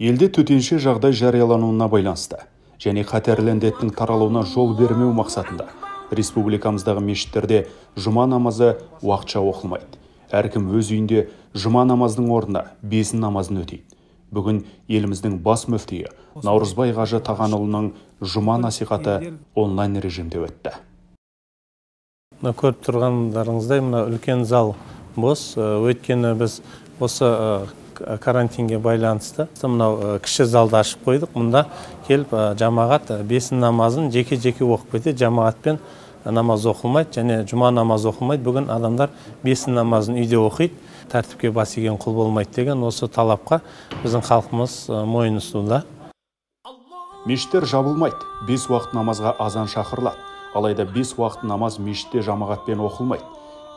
Елде төтенше жағдай жариялануына байланысты және қатерлі індеттің таралуына жол бермеу мақсатында республикамыздағы мешіттерде жұма намазы уақытша оқылмайды. Әркім өз үйінде жұма намазының орнына бесін намазын өтейді. Бүгін еліміздің бас мүфтиі Наурызбай Қажы Тағанұлының жұма насихаты онлайн режимде өтті. Көріп тұрғандарыңыздай, мына үлкен зал бос, өйткені біз осы карантинге байланысты мынау кіші залды ашып қойдық. Мұнда келіп жамағат бесін намазын жеке-жеке оқып кетеді. Жамағатпен намаз оқылмайды және жұма намаз оқылмайды. Бүгін адамдар бесін намазын үйде оқиды. Тәртіпке бас иген құл болмайды деген осы талапқа біздің халқымыз мойын ұсынуда. Мешіттер жабылмайды. 5 уақыт намазға азан шақырылады. Алайда 5 уақыт намаз мешітте жамағатпен оқылмайды.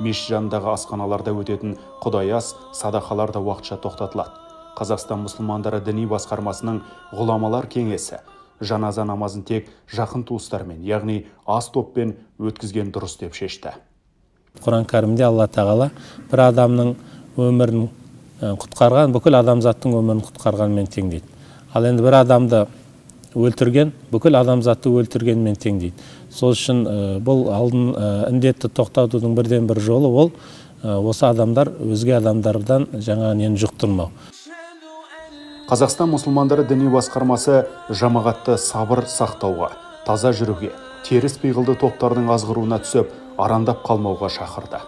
Мешіт жанындағы асханаларда өтетін құдай ас, садақалар да уақытша тоқтатылады. Қазақстан мұсылмандары діни басқармасының ғұламалар кеңесі жаназа намазын тек жақын туыстармен, яғни аз топпен өткізген дұрыс деп шешті. Құран кәрімде Алла тағала бір адамның өмірін құтқарған, бүкіл адамзаттың өмірін құтқарғанмен тең дейді. Ал енді бір адамды өлтірген, бүкіл адамзатты өлтіргенмен тең дейді. Сол үшін бұл алдын індетті тоқтатудың бірден бір жолы ол осы адамдар өзге адамдардан жаңа нені жұқтырмау. Қазақстан мұсылмандары діни басқармасы жамағатты сабыр сақтауға, таза жүруге, теріс пиғылды топтардың азғыруына түсіп, арандап қалмауға шақырды.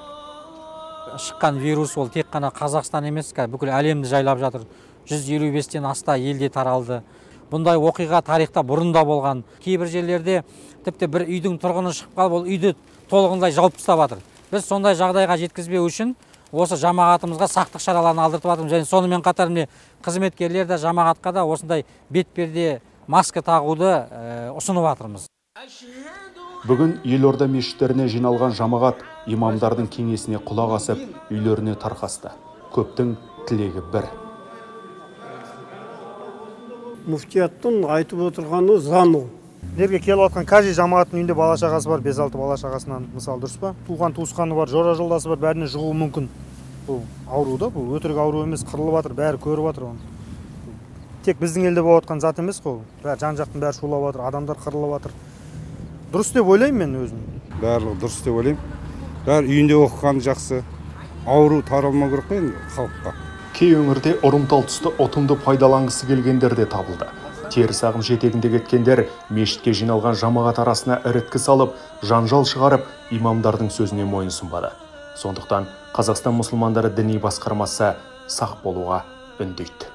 Шыққан вирус ол тек қана Қазақстан емес, бүкіл әлемді жайлап жатыр. 155-тен аста елде таралды. Бұндай оқиға тарихта бұрында болған. Кейбір жерлерде тіпті бір үйдің тұрғыны шығып қалып, ол үйді толығындай жауып тастап жатыр. Біз сондай жағдайға жеткізбеу үшін осы жамағатымызға сақтық шараларын алдыртып жатырмыз. Және сонымен қатар қызметкерлер де жамағатқа да осындай бетперде, маска тағуды ұсынып жатырмыз. Бүгін елорда мешіттеріне жиналған жамағат имамдардың кеңесіне құлақ асып, үйлеріне тарқасты. Көптің тілегі бір. Мүфтияттың айтып отырғаны заң. Жерге келіп отқан кажи жамағаттың үйінде бала шағасы бар, 5-6 бала шағасынан, мысалы, дұрыс па? Туған туысқаны бар, жора жолдасы бар, бәріне жұғуы мүмкін. Бұл ауру да, бұл өтірік ауру емес, қырылып жатыр, бәрі көріп жатыр оны. Тек біздің елде болып жатқан зат емес қой. Жан-жақтың бәрі шулап жатыр, адамдар қырылып жатыр. Дұрыс деп ойлаймын мен өзім. Барлығы дұрыс деп ойлаймын. Бәрі үйінде оқыған жақсы. Ауру таралмау керек қой халыққа. Кей өңірде ұрымтал тұсты ұтымды пайдаланғысы келгендер де табылды. Теріс ағым жетегінде кеткендер мешітке жиналған жамағат арасына іріткі салып, жанжал шығарып, имамдардың сөзіне мойынсұнбады. Сондықтан Қазақстан мұсылмандары діни басқармасы сақ болуға үндейді.